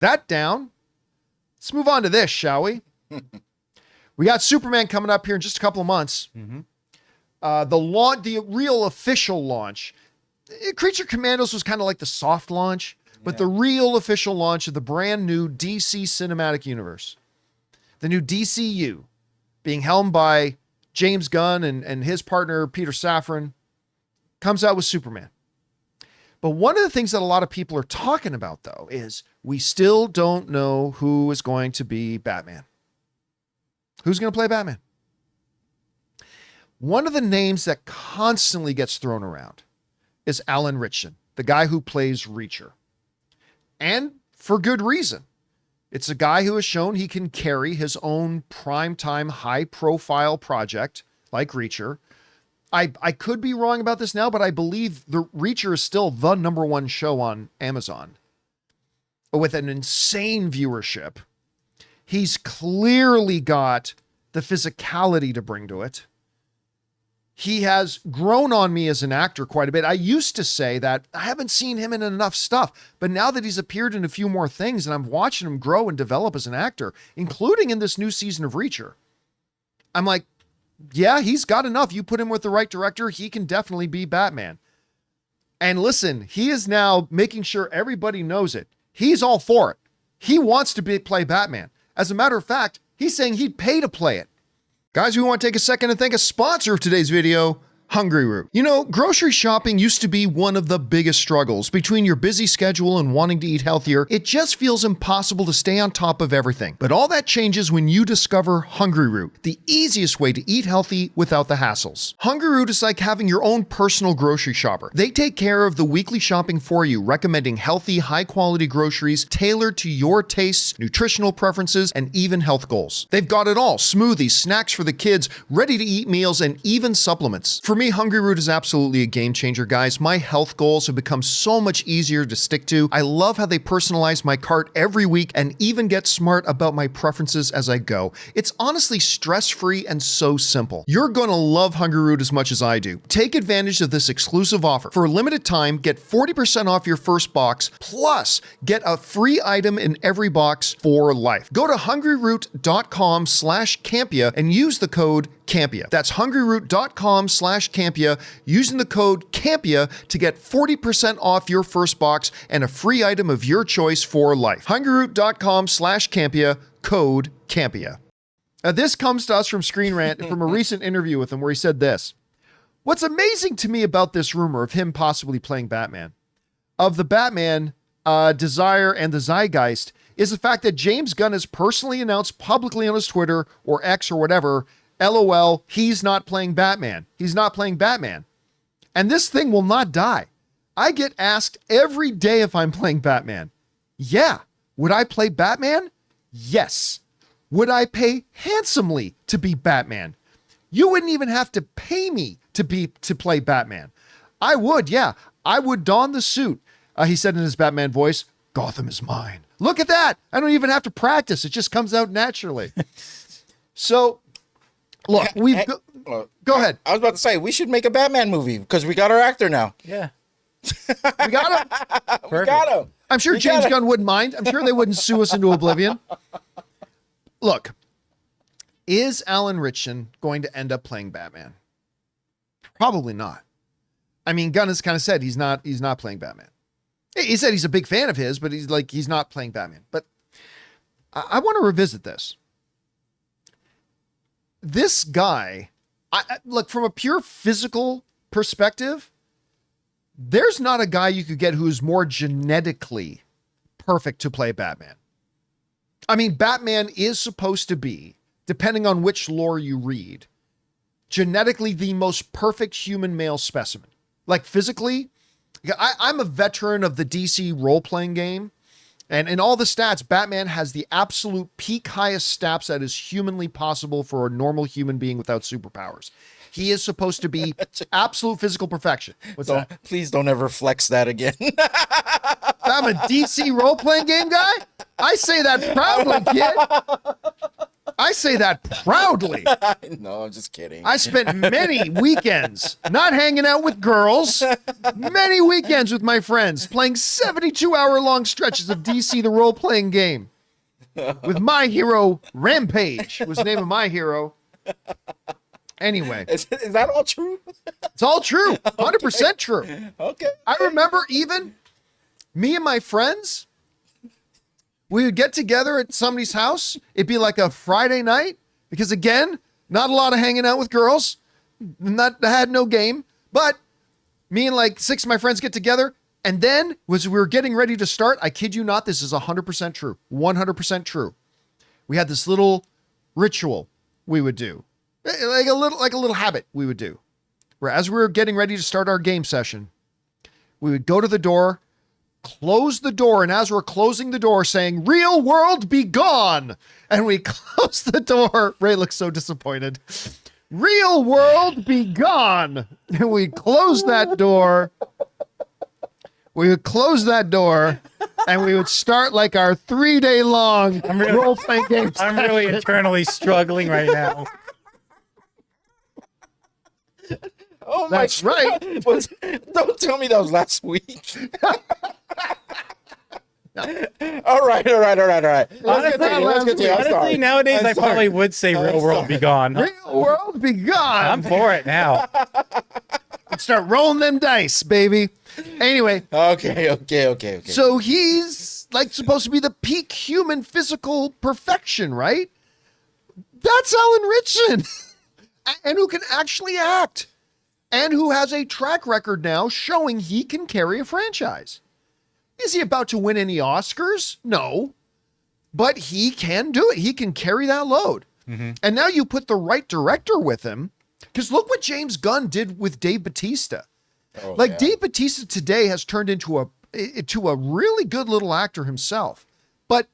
That down. Let's move on to this, shall we? We got Superman coming up here in just a couple of months. The real official launch. Creature Commandos was kind of like the soft launch, but the real official launch of the brand new DC Cinematic Universe, the new DCU, being helmed by James Gunn and his partner Peter Safran, comes out with Superman. But one of the things that a lot of people are talking about, though, is we still don't know who is going to be Batman. Who's going to play Batman? One of the names that constantly gets thrown around is Alan Ritchson, the guy who plays Reacher. And for good reason. It's a guy who has shown he can carry his own primetime, high-profile project like Reacher. I could be wrong about this now, but I believe the Reacher is still the #1 show on Amazon with an insane viewership. He's clearly got the physicality to bring to it. He has grown on me as an actor quite a bit. I used to say that I haven't seen him in enough stuff, but now that he's appeared in a few more things and I'm watching him grow and develop as an actor, including in this new season of Reacher, I'm like, yeah, he's got enough. You put him with the right director, he can definitely be Batman. And listen, he is now making sure everybody knows it. He's all for it. He wants to play Batman. As a matter of fact, he's saying he'd pay to play it. Guys, we want to take a second and thank a sponsor of today's video, Hungryroot. You know, grocery shopping used to be one of the biggest struggles. Between your busy schedule and wanting to eat healthier, it just feels impossible to stay on top of everything. But all that changes when you discover Hungryroot, the easiest way to eat healthy without the hassles. Hungryroot is like having your own personal grocery shopper. They take care of the weekly shopping for you, recommending healthy, high-quality groceries tailored to your tastes, nutritional preferences, and even health goals. They've got it all: smoothies, snacks for the kids, ready-to-eat meals, and even supplements. For me, Hungryroot is absolutely a game changer, guys. My health goals have become so much easier to stick to. I love how they personalize my cart every week and even get smart about my preferences as I go. It's honestly stress-free and so simple. You're gonna love Hungryroot as much as I do. Take advantage of this exclusive offer. For a limited time, get 40% off your first box, plus get a free item in every box for life. Go to hungryroot.com/Campea and use the code Campea. That's hungryroot.com/Campea, using the code Campea to get 40% off your first box and a free item of your choice for life. hungryroot.com/Campea, code Campea. This comes to us from Screen Rant from a recent interview with him where he said this: "What's amazing to me about this rumor of him possibly playing Batman, of the Batman desire and the zeitgeist, is the fact that James Gunn has personally announced publicly on his Twitter or X or whatever, LOL, he's not playing Batman. He's not playing Batman. And this thing will not die. I get asked every day if I'm playing Batman. Yeah. Would I play Batman? Yes. Would I pay handsomely to be Batman? You wouldn't even have to pay me to play Batman. I would, yeah. I would don the suit." He said in his Batman voice, "Gotham is mine." Look at that. I don't even have to practice. It just comes out naturally. So, look, go ahead. I was about to say, we should make a Batman movie because we got our actor now. Yeah. We got him. We got him. I'm sure James Gunn wouldn't mind. I'm sure they wouldn't sue us into oblivion. Look, is Alan Ritchson going to end up playing Batman? Probably not. I mean, Gunn has kind of said he's not playing Batman. He said he's a big fan of his, but he's not playing Batman. But I want to revisit this. This guy, look, from a pure physical perspective, there's not a guy you could get who's more genetically perfect to play Batman. I mean, Batman is supposed to be, depending on which lore you read, genetically the most perfect human male specimen. Like physically, I'm a veteran of the DC role-playing game, and in all the stats, Batman has the absolute peak highest stats that is humanly possible for a normal human being without superpowers. He is supposed to be absolute physical perfection. Please don't ever flex that again. I'm a DC role-playing game guy? I say that proudly, kid. I say that proudly. No, I'm just kidding. I spent many weekends not hanging out with girls, many weekends with my friends, playing 72-hour-long stretches of DC, the role-playing game, with my hero, Rampage, was the name of my hero. Anyway. Is that all true? It's all true. 100% true. Okay. I remember even me and my friends, we would get together at somebody's house. It'd be like a Friday night because, again, not a lot of hanging out with girls. Had no game. But me and like 6 of my friends get together. And then as we were getting ready to start, I kid you not, this is 100% true. 100% true. We had this little ritual we would do. Like a little habit we would do. Where as we were getting ready to start our game session, we would go to the door, close the door, and as we're closing the door saying, "Real world be gone," and we close the door. Ray looks so disappointed. "Real world be gone." And we close that door. We would close that door and we would start like our 3-day-long role-playing game. I'm really internally struggling right now. Oh my That's right. Don't tell me that was last week. All right. Honestly, nowadays I probably would say "real world be gone." Real world be gone. I'm for it now. Let's start rolling them dice, baby. Anyway. Okay. So he's like supposed to be the peak human physical perfection, right? That's Alan Ritchson. And who can actually act. And who has a track record now showing he can carry a franchise. Is he about to win any Oscars? No. But he can do it. He can carry that load. Mm-hmm. And now you put the right director with him. Because look what James Gunn did with Dave Bautista. Dave Bautista today has turned into a really good little actor himself. But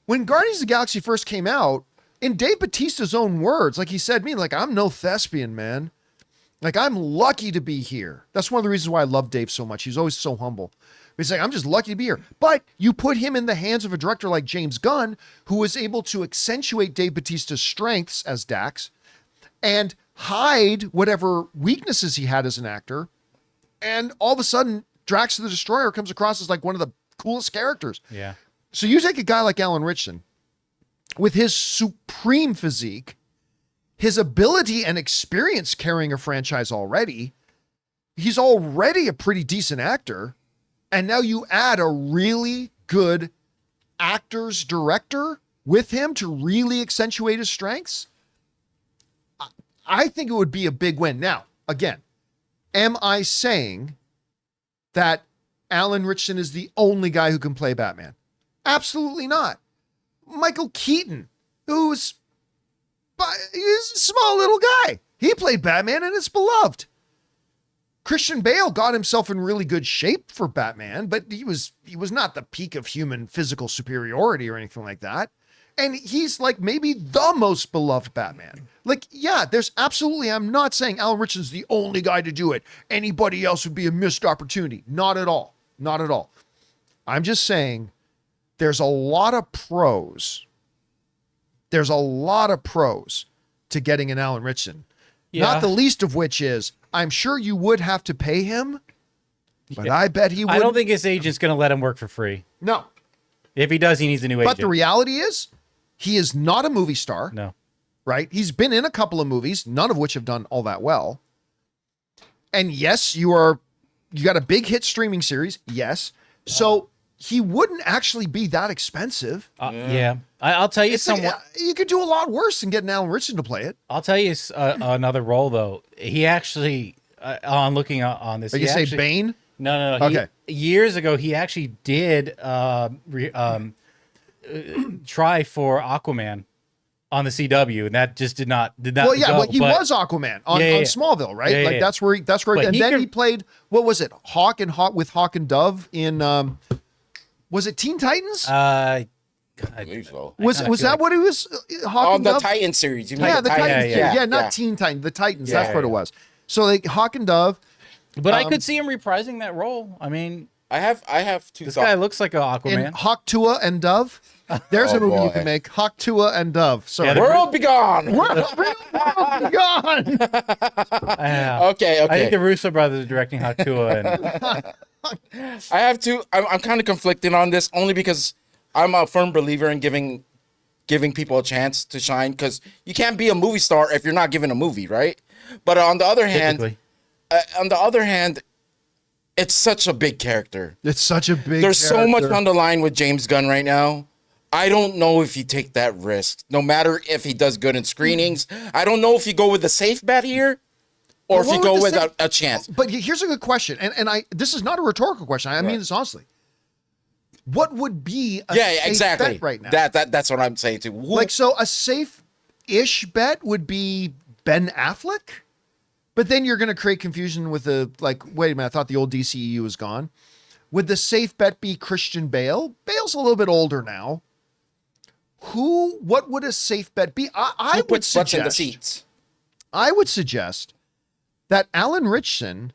when Guardians of the Galaxy first came out, in Dave Bautista's own words, like he said to me, like, "I'm no thespian, man. Like, I'm lucky to be here." That's one of the reasons why I love Dave so much. He's always so humble. He's like, "I'm just lucky to be here." But you put him in the hands of a director like James Gunn, who was able to accentuate Dave Bautista's strengths as Dax and hide whatever weaknesses he had as an actor. And all of a sudden, Drax the Destroyer comes across as like one of the coolest characters. Yeah. So you take a guy like Alan Ritchson with his supreme physique, his ability and experience carrying a franchise already, he's already a pretty decent actor. And now you add a really good actor's director with him to really accentuate his strengths. I think it would be a big win. Now, again, am I saying that Alan Ritchson is the only guy who can play Batman? Absolutely not. Michael Keaton, he's a small little guy. He played Batman and it's beloved. Christian Bale got himself in really good shape for Batman, but he was not the peak of human physical superiority or anything like that. And he's like maybe the most beloved Batman. Like, yeah, there's absolutely, I'm not saying Alan Ritchson's the only guy to do it. Anybody else would be a missed opportunity. Not at all. Not at all. I'm just saying there's a lot of pros. There's a lot of pros to getting an Alan Ritchson. Yeah. Not the least of which is, I'm sure you would have to pay him, but I bet he would. I don't think his agent's going to let him work for free. No. If he does, he needs a new agent. But the reality is, he is not a movie star. No. Right? He's been in a couple of movies, none of which have done all that well. And yes, you got a big hit streaming series. Yes. So he wouldn't actually be that expensive. Yeah. I'll tell you something. You could do a lot worse than getting Alan Ritchson to play it. I'll tell you another role, though. He actually, on looking on this. But you say Bane? No. Okay. Years ago, he actually did try for Aquaman on the CW, and that just did not. Well, yeah, but he was Aquaman on Smallville, right? Yeah, that's where. And then he played. What was it? Hawk and Dove in. Was it Teen Titans? I believe so. Was that what it was? Hawk and the Dove? Titan series. The Titans. Yeah, not Teen Titans. The Titans. That's what it was. So like Hawk and Dove. But I could see him reprising that role. I mean, I have two This thoughts. guy looks like an In Aquaman. Hawk Tuah and Dove. There's a Oh, movie you boy. can make. Hawk Tuah and Dove. Sorry. Yeah, the- World be gone. World be gone. Okay, I think okay. the Russo brothers are directing Hot Tua, and I have two. I'm kind of conflicted on this only because I'm a firm believer in giving people a chance to shine, because you can't be a movie star if you're not given a movie, right? But on the other typically. hand, it's such a big character. It's such a big There's so much character. on the line with James Gunn right now. I don't know if you take that risk, no matter if he does good in screenings. I don't know if you go with a safe bet here, or if But you what go would with the safe- a chance. But here's a good question, and this is not a rhetorical question. I mean this honestly. What would be a Yeah, safe exactly. bet right now? That's what I'm saying too. Like, so a safe-ish bet would be Ben Affleck, but then you're going to create confusion with the, like, wait a minute, I thought the old DCEU was gone. Would the safe bet be Christian Bale? Bale's a little bit older now. What would a safe bet be? I who would puts butts in the suggest, seats? I would suggest that Alan Ritchson,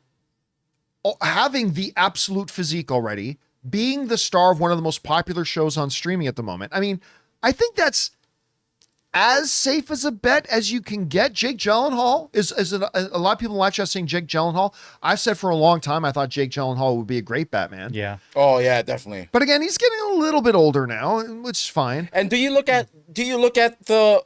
having the absolute physique already, being the star of one of the most popular shows on streaming at the moment. I mean, I think that's as safe as a bet as you can get. Jake Gyllenhaal is a lot of people watch us saying Jake Gyllenhaal. I've said for a long time I thought Jake Gyllenhaal would be a great Batman. yeah. Oh yeah, definitely. But again, he's getting a little bit older now, which is fine. And do you look at the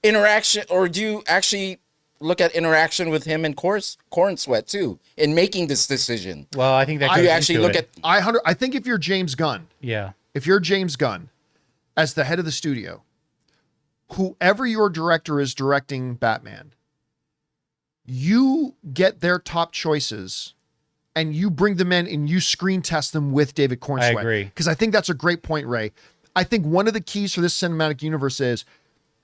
interaction, or do you actually look at interaction with him and Corn Sweat too in making this decision? Well, I think that Do goes you actually into look it. at? I think if you're James Gunn, Yeah. if you're James Gunn as the head of the studio, whoever your director is directing Batman, you get their top choices and you bring them in and you screen test them with David Cornsweet. I agree. Because I think that's a great point, Ray. I think one of the keys for this cinematic universe is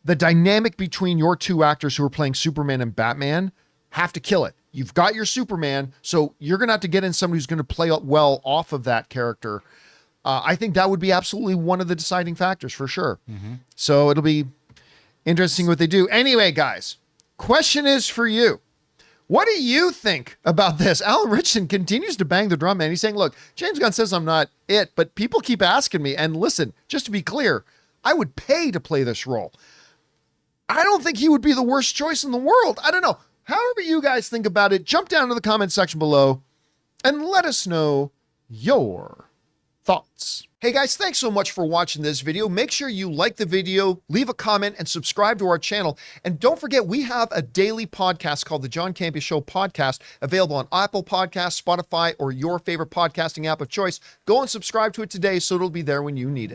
the dynamic between your two actors who are playing Superman and Batman have to kill it. You've got your Superman, so you're going to have to get in somebody who's going to play well off of that character. I think that would be absolutely one of the deciding factors for sure. So it'll be interesting what they do. Anyway, guys, question is for you. What do you think about this? Alan Ritchson continues to bang the drum, man. He's saying, look, James Gunn says I'm not it, but people keep asking me. And listen, just to be clear, I would pay to play this role. I don't think he would be the worst choice in the world. I don't know. However you guys think about it, jump down to the comment section below and let us know your thoughts. Hey guys, thanks so much for watching this video. Make sure you like the video, leave a comment, and subscribe to our channel. And don't forget, we have a daily podcast called the John Campea Show podcast, available on Apple Podcasts, Spotify, or your favorite podcasting app of choice. Go and subscribe to it today so it'll be there when you need it.